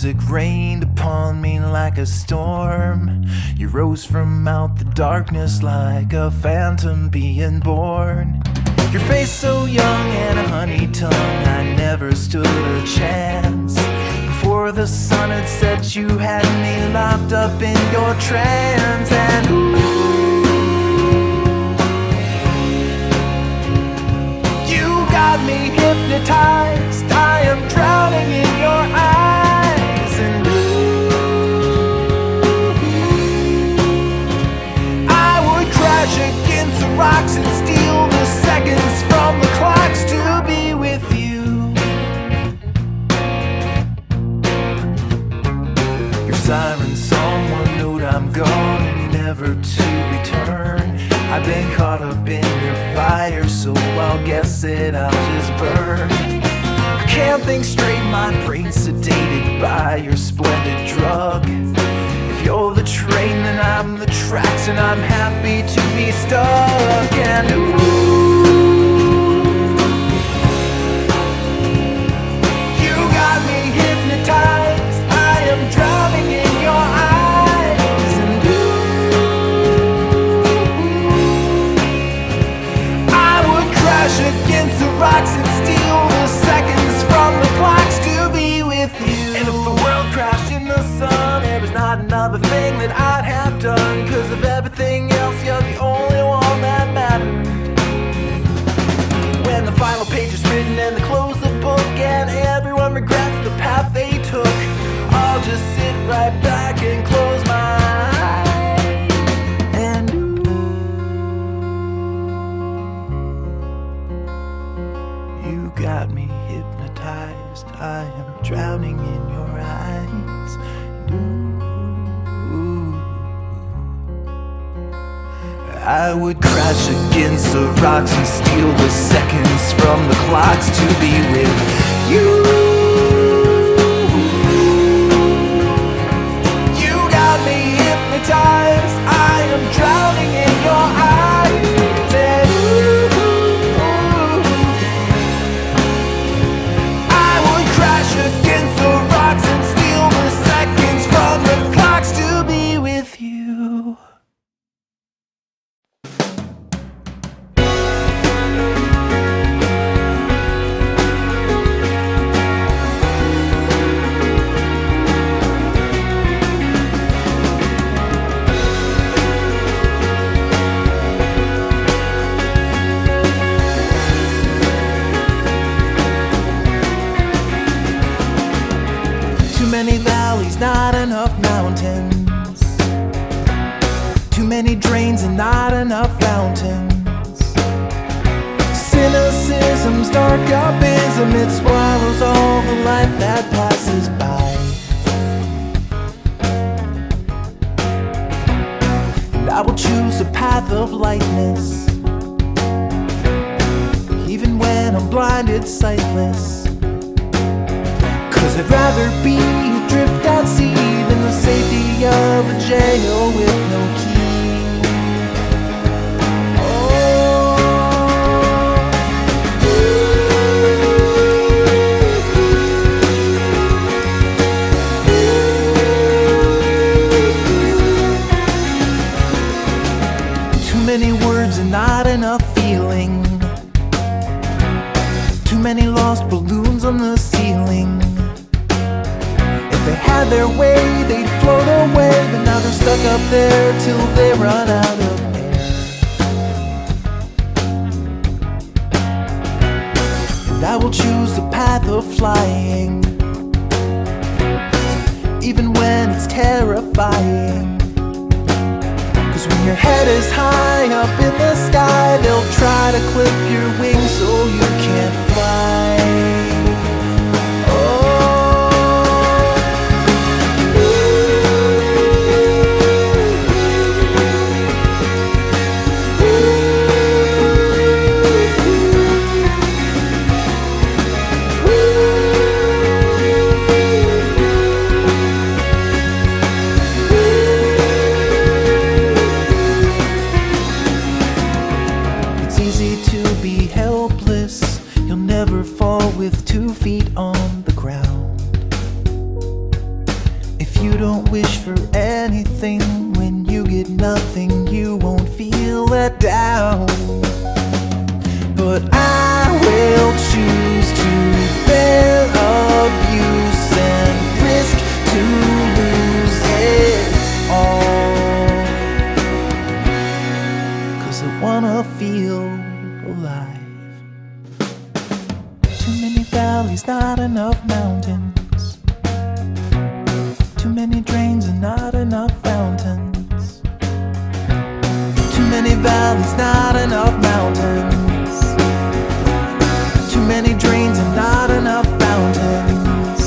music rained upon me like a storm. You rose from out the darkness like a phantom being born. Your face so young and a honey tongue, I never stood a chance. Before the sun had set, you had me locked up in your trance. And ooh, you got me hypnotized. I am drowning in your eyes. And ooh, I would crash against the rocks and steal the seconds from the clocks to be with you. Your siren song, one note, I'm gone, never to return. I've been caught up in your fire, so I'll guess that I'll just burn. I can't think straight, my brain's sedated by your splendid drug. If you're the train, then I'm the tracks, and I'm happy to be stuck. And ooh, you got me hypnotized. I am drowning in your eyes. And ooh, I would crash against the rocks and steal the seconds from the clocks to be with you. And if the world crashed in the sun, there was not another thing that I'd have done. 'Cause of everything else, you're the only one that mattered. When the final page is written and they close the book and everyone regrets the path they took, I'll just sit right back and close my eyes. And ooh, you got me hypnotized. I am drowning in your eyes. And ooh, I would crash against the rocks and steal the seconds from the clocks to be with you. You got me hypnotized. I am drowning in your eyes. And ooh, I would crash against the rocks and steal the seconds from the clocks to be with you. Too many valleys, not enough mountains. Too many drains and not enough fountains. Cynicism's dark abysm, it swallows all the light that passes by. And I will choose a path of lightness, even when I'm blinded, sightless. 'Cause I'd rather be adrift at sea than the safety of a jail with no key. Too many words and not enough feeling. Too many lost balloons on the ceiling. If they had their way, they'd float away, but now they're stuck up there till they run out of air. And I will choose the path of flying, even when it's terrifying. 'Cause when your head is high up in the sky, they'll try to clip your wings so you can't fly. It's easy to be helpless, you'll never fall anything. When you get nothing, you won't feel let down. But I will choose to bear abuse and risk to lose it all, 'cause I wanna feel alive. Too many valleys, not enough mountains. Too many drains and not enough fountains. Too many valleys, not enough mountains. Too many drains and not enough fountains.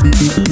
Bye.